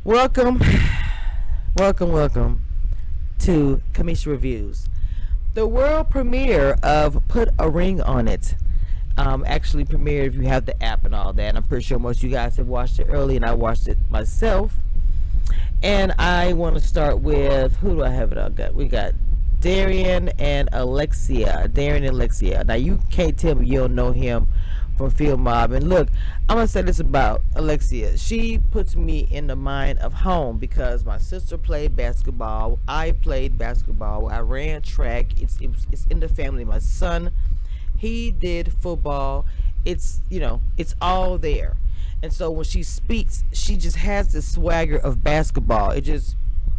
Welcome, welcome to cameshiareviews, the world premiere of Put a Ring on It. Actually premiered if you have the app and all that. I'm pretty sure most of you guys have watched it early, and I watched it myself. And I want to start with, who do I have it on? We got Darian and Alexia. Darian and Alexia. Now you can't tell me you don't know him from Field Mob. And look, I'm gonna say this about Alexia. She puts me in the mind of home because my sister played basketball. I played basketball. I ran track. It's in the family. My son, he did football. It's it's all there. And so when she speaks, she just has this swagger of basketball.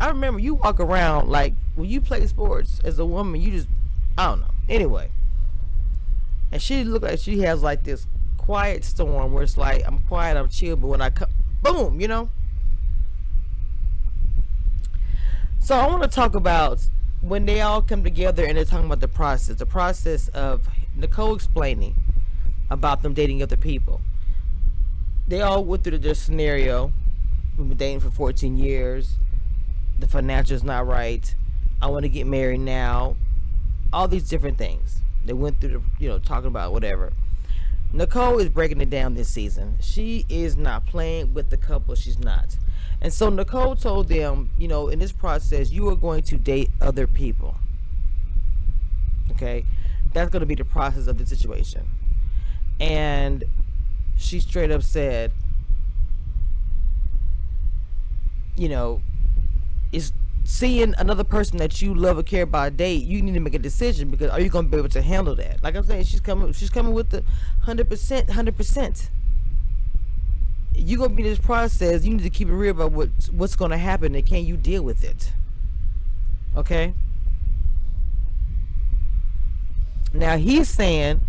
I remember you walk around like when you play sports as a woman, I don't know. Anyway, and she look like she has like this quiet storm where it's like, I'm quiet, I'm chill, but when I come, boom, So I want to talk about when they all come together and they're talking about the process of Nicole explaining about them dating other people. They all went through their scenario. We've been dating for 14 years. The financial's not right. I want to get married now. All these different things. They went through talking about whatever. Nicole is breaking it down this season. She is not playing with the couple. She's not. And so Nicole told them, in this process, you are going to date other people. Okay? That's going to be the process of the situation. And she straight up said, is seeing another person that you love or care about date, you need to make a decision, because are you going to be able to handle that? Like I'm saying, she's coming with the 100%. You're going to be in this process. You need to keep it real about what's going to happen, and can you deal with it? Okay? Now he's saying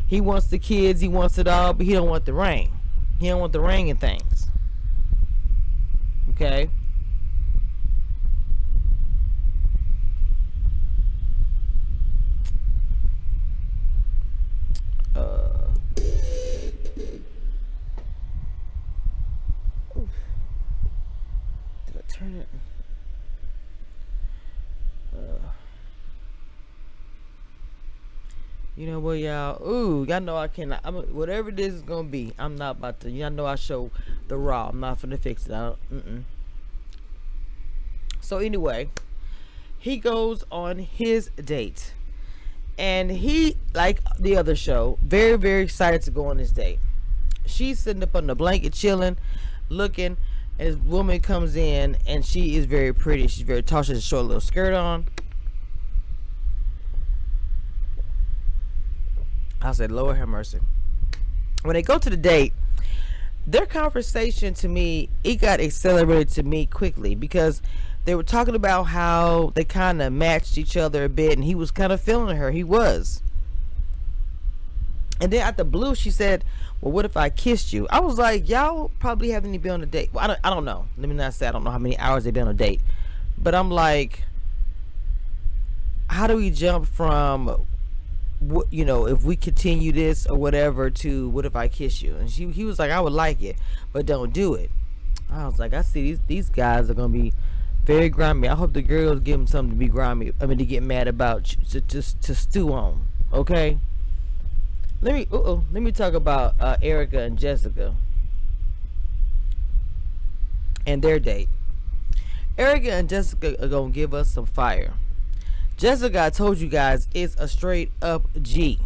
he wants the kids, he wants it all, but he don't want the ring. He don't want the ring and things. Okay? Did I turn it? You know what, y'all? Ooh, y'all know I cannot. Whatever this is gonna be, I'm not about to. Y'all know I show the raw. I'm not finna fix it. So anyway, he goes on his date, and he, like the other show, very very excited to go on this date. She's sitting up on the blanket, chilling, looking, and this woman comes in, and she is very pretty. She's very tall. She has a short little skirt on. I said, Lord have mercy. When they go to the date, their conversation, to me, it got accelerated to me quickly, because they were talking about how they kind of matched each other a bit, and he was kind of feeling her. He was. And then out the blue, she said, well, what if I kissed you? I was like, y'all probably haven't even been on a date. Well, I don't know. Let me not say I don't know how many hours they've been on a date. But I'm like, how do we jump from, if we continue this or whatever, to what if I kiss you? And he was like, I would like it, but don't do it. I was like, I see these guys are gonna be very grimy. I hope the girls give them something to be grimy. To get mad about, to stew on. Okay. Let me talk about Erica and Jessica and their date. Erica and Jessica are gonna give us some fire. Jessica, I told you guys, is a straight up G.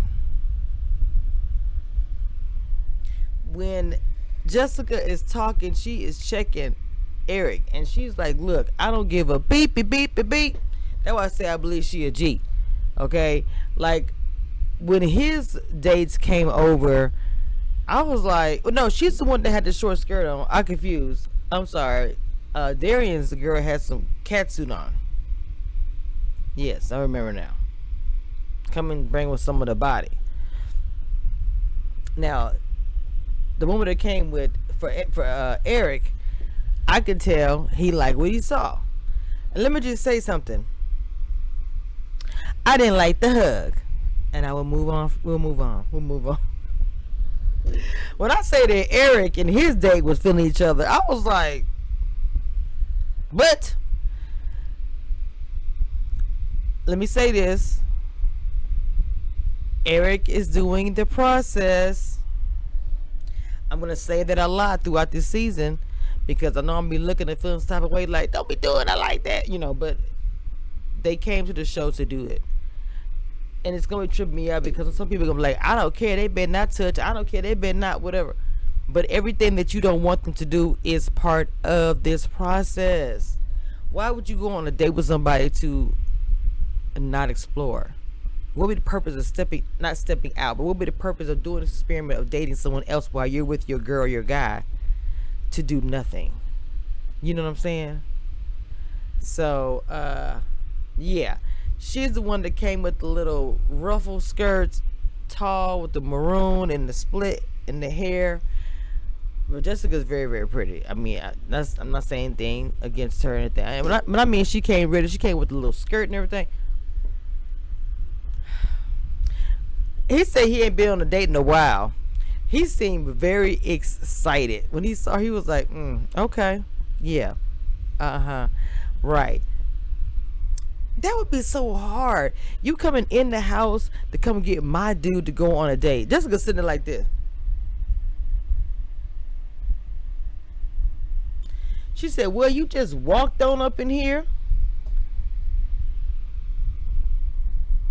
When Jessica is talking, she is checking Eric, and she's like, look, I don't give a beep beep beep beep beep. That's why I say I believe she a G. Okay? Like, when his dates came over, I was like, well, no, she's the one that had the short skirt on. I confused. I'm sorry. Darian's girl had some catsuit on. Yes, I remember now. Come and bring with some of the body. Now, the woman that came with for Eric, I could tell he liked what he saw. And let me just say something. I didn't like the hug, and I will move on. We'll move on. When I say that Eric and his date was feeling each other, I was like, But let me say this. Eric is doing the process. I'm gonna say that a lot throughout this season because I know I'm gonna be looking at films type of way like, don't be doing it like that, but they came to the show to do it. And it's gonna trip me out because some people are gonna be like, I don't care, they better not touch, I don't care, they better not whatever. But everything that you don't want them to do is part of this process. Why would you go on a date with somebody to not explore? What would be the purpose of not stepping out, but what would be the purpose of doing this experiment of dating someone else while you're with your girl or your guy to do nothing? You know what I'm saying? So, yeah. She's the one that came with the little ruffle skirts, tall with the maroon and the split in the hair. But Jessica's very, very pretty. I mean, I'm not saying anything against her or anything. But I mean, she came ready. She came with the little skirt and everything. He said he ain't been on a date in a while. He seemed very excited. When he saw her, he was like, okay. Yeah. Right. That would be so hard. You coming in the house to come get my dude to go on a date. Jessica sitting there like this. She said, well, you just walked on up in here.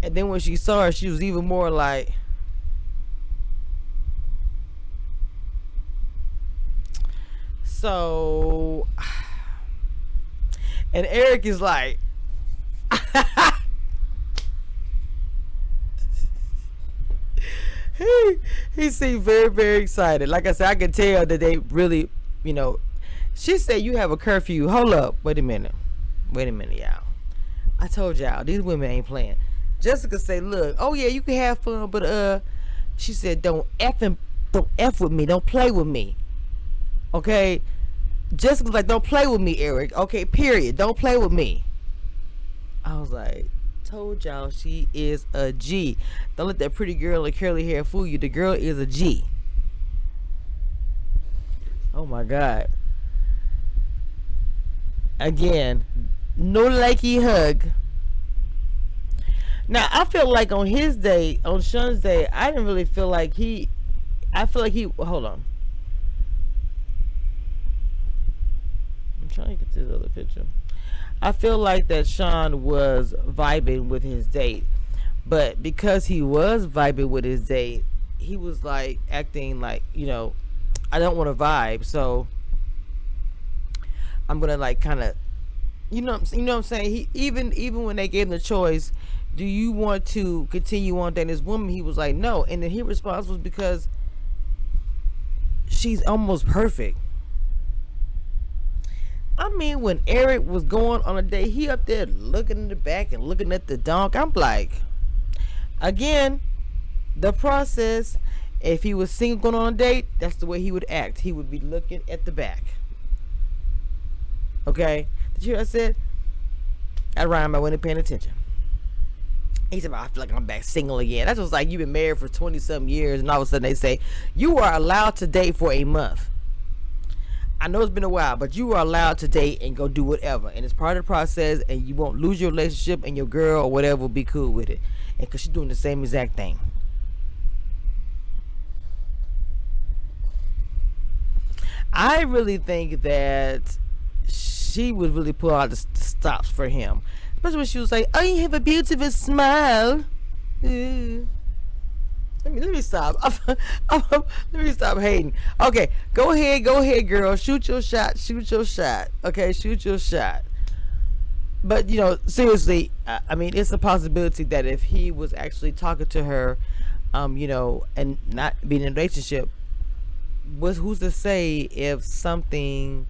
And then when she saw her, she was even more like, so, and Eric is like, he seemed very, very excited. Like I said, I could tell that they really, she said, you have a curfew. Hold up. Wait a minute, y'all. I told y'all, these women ain't playing. Jessica say, look, oh yeah, you can have fun, but she said, don't F with me, don't play with me. Okay? Jessica's like, don't play with me, Eric. Okay, period. Don't play with me. I was like, told y'all she is a G. Don't let that pretty girl and curly hair fool you. The girl is a G. Oh my God. Again, no likey hug. Now, I feel like on his day, on Sean's day, I didn't really feel like hold on. I'm trying to get to the other picture. I feel like that Sean was vibing with his date. But because he was vibing with his date, he was like acting like, I don't want to vibe. So I'm going to like kind of, you know what I'm saying? He even when they gave him the choice, do you want to continue on dating this woman? He was like, no. And then his response was because she's almost perfect. I mean, when Eric was going on a date, he up there looking in the back and looking at the donk. I'm like, again, the process, if he was single going on a date, that's the way he would act. He would be looking at the back. Okay? Did you hear what I said? I rhymed, I wasn't paying attention. He said, I feel like I'm back single again. That's just like you've been married for 20-some years, and all of a sudden they say, you are allowed to date for a month. I know it's been a while, but you are allowed to date and go do whatever. And it's part of the process, and you won't lose your relationship, and your girl or whatever will be cool with it. And because she's doing the same exact thing. I really think that she would really pull out the stops for him. Especially when she was like, oh, you have a beautiful smile. Let me stop. Let me stop hating. Okay, go ahead, girl. Shoot your shot. Okay, shoot your shot. But, seriously, I mean, it's a possibility that if he was actually talking to her, and not being in a relationship, who's to say if something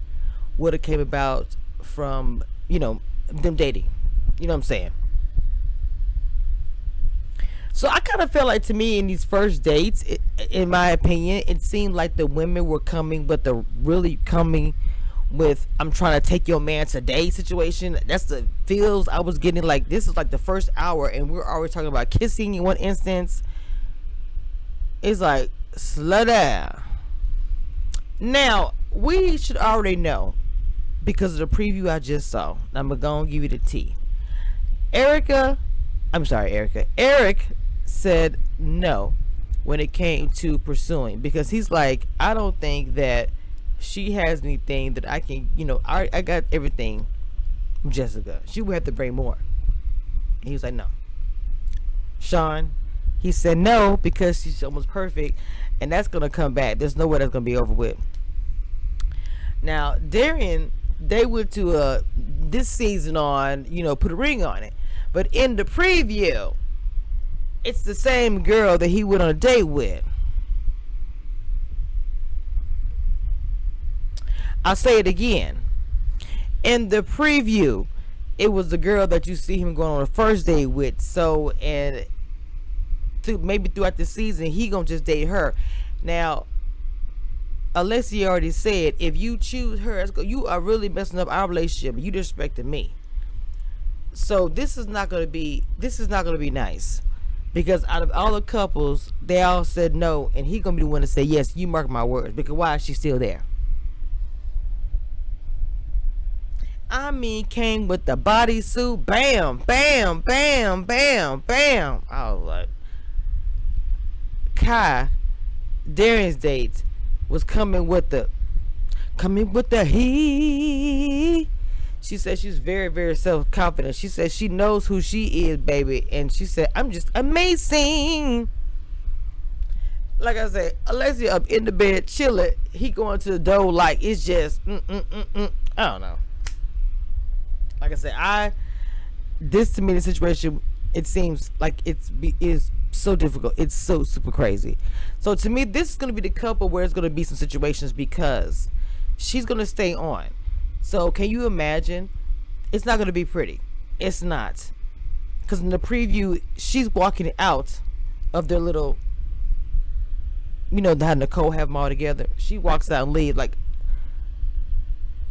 would have came about from, them dating. You know what I'm saying? So I kind of felt like, to me, in these first dates, in my opinion, it seemed like the women were coming, but they're really coming with, I'm trying to take your man today situation. That's the feels I was getting. Like, this is like the first hour, and we're already talking about kissing in one instance. It's like, slow down. Now, we should already know because of the preview I just saw. I'm gonna give you the tea. Eric said no when it came to pursuing, because he's like, I don't think that she has anything that I can, I got everything from Jessica. She would have to bring more. And he was like, no. Sean, he said no because she's almost perfect, and that's gonna come back. There's no way that's gonna be over with. Now, Darian, they went to this season on, put a ring on it. But in the preview, it's the same girl that he went on a date with. I'll say it again. In the preview, it was the girl that you see him going on a first date with. So, and maybe throughout the season, he gonna just date her. Now, Alexia already said, if you choose her, you are really messing up our relationship. You disrespected me. So this is not gonna be nice, because out of all the couples, they all said no, and he gonna be the one to say yes. You mark my words. Because why is she still there? I mean, came with the bodysuit, bam, bam, bam, bam, bam. I was like, Kai, Darian's dates, was coming with the heat. She said she's very, very self-confident. She said she knows who she is, baby. And she said, I'm just amazing. Like I said, Alexia up in the bed, chilling. He going to the door like it's just, I don't know. Like I said, this to me, the situation, it seems like is so difficult. It's so super crazy. So to me, this is going to be the couple where it's going to be some situations, because she's going to stay on. So can you imagine? It's not going to be pretty. It's not. Because in the preview, she's walking out of their little, how Nicole have them all together. She walks out and leaves. Like,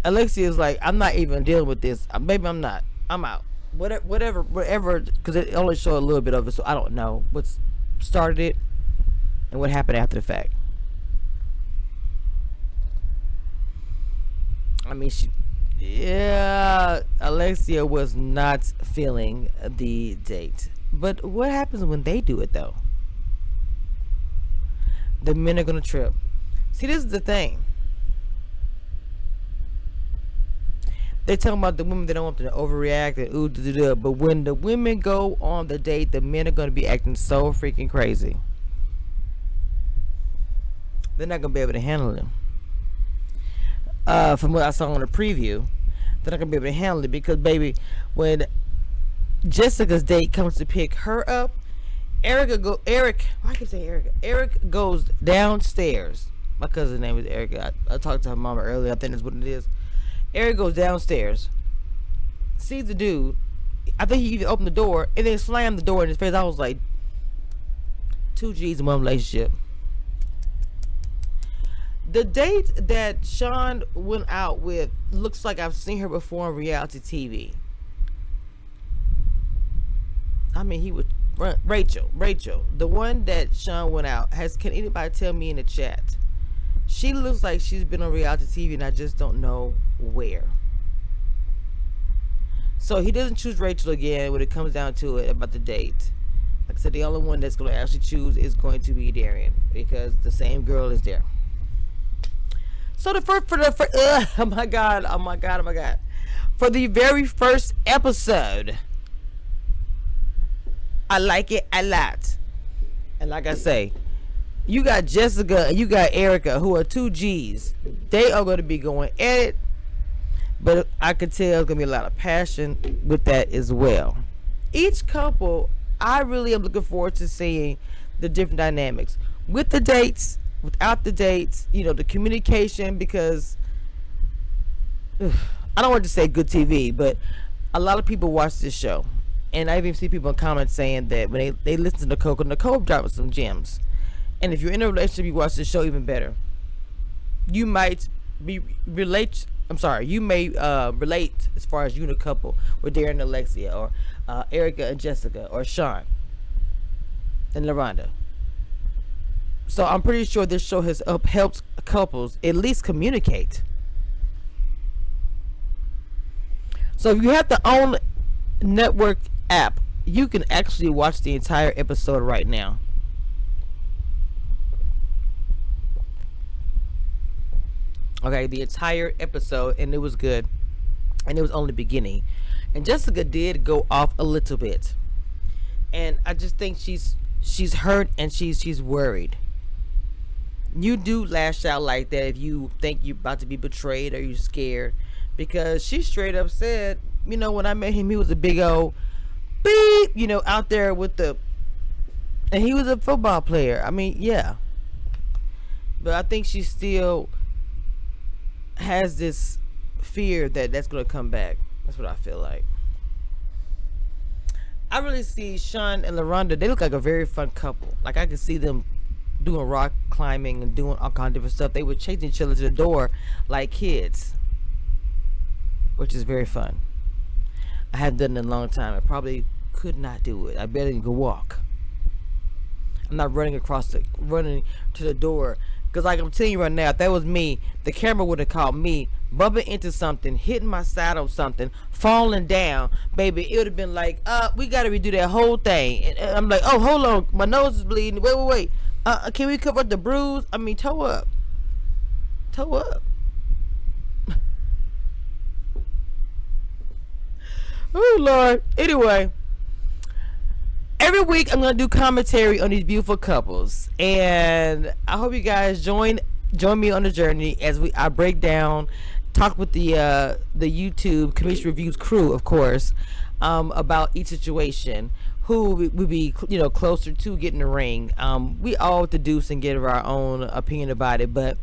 Alexia is like, I'm not even dealing with this. Maybe I'm not. I'm out. Whatever. Because it only showed a little bit of it, so I don't know what's started it and what happened after the fact. I mean, Alexia was not feeling the date. But what happens when they do it, though? The men are going to trip. See, this is the thing. They're talking about the women, they don't want them to overreact and but when the women go on the date, the men are going to be acting so freaking crazy. They're not going to be able to handle them. From what I saw on the preview, they're not going to be able to handle it, because, baby, when Jessica's date comes to pick her up, Eric goes downstairs. My cousin's name is Erica. I talked to her mama earlier. I think that's what it is. Eric goes downstairs, sees the dude. I think he even opened the door and then slammed the door in his face. I was like, 2 G's in one relationship. The date that Sean went out with looks like I've seen her before on reality TV. I mean, he was Rachel, the one that Sean went out. Can anybody tell me in the chat? She looks like she's been on reality TV, and I just don't know where. So he doesn't choose Rachel again when it comes down to it about the date. Like I said, the only one that's going to actually choose is going to be Darian, because the same girl is there. So oh my god, for the very first episode, I like it a lot. And like I say, you got Jessica and you got Erica, who are 2 G's. They are going to be going at it, but I could tell there's going to be a lot of passion with that as well. Each couple, I really am looking forward to seeing the different dynamics with the dates, without the dates, the communication, because I don't want to say good TV, but a lot of people watch this show, and I even see people in comments saying that when they listen to Nicole dropping some gems. And if you're in a relationship, you watch this show, even better. You might relate as far as you and a couple with Darren and Alexia, or Erica and Jessica, or Sean and LaRonda. So I'm pretty sure this show has helped couples at least communicate. So if you have the own network app, you can actually watch the entire episode right now. Okay, the entire episode, and it was good, and it was only beginning. And Jessica did go off a little bit, and I just think she's hurt and she's worried. You do lash out like that if you think you're about to be betrayed or you're scared, because she straight up said, when I met him, he was a big old beep, out there with the, and he was a football player. I mean, yeah, but I think she still has this fear that that's going to come back. That's what I feel like. I really see Sean and LaRonda. They look like a very fun couple. Like, I could see them doing rock climbing and doing all kinds of different stuff. They were chasing each other to the door like kids, which is very fun. I haven't done it in a long time. I probably could not do it. I barely even could walk. I'm not running to the door. Because like I'm telling you right now, if that was me, the camera would have caught me bumping into something, hitting my side on something, falling down. Baby, it would have been like, we got to redo that whole thing. And I'm like, oh, hold on. My nose is bleeding. Wait. Can we cover up the bruise? I mean, toe up. Oh, Lord. Anyway. Every week I'm gonna do commentary on these beautiful couples, and I hope you guys join me on the journey as I break down, talk with the YouTube Cameshia Reviews crew, of course, about each situation, who would be closer to getting the ring. We all deduce and give our own opinion about it, but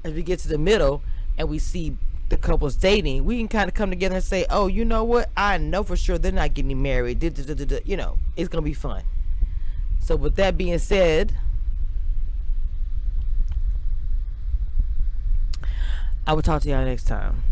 as we get to the middle and we see the couples dating, we can kind of come together and say, oh, you know what, I know for sure they're not getting married. It's gonna be fun. So with that being said, I will talk to y'all next time.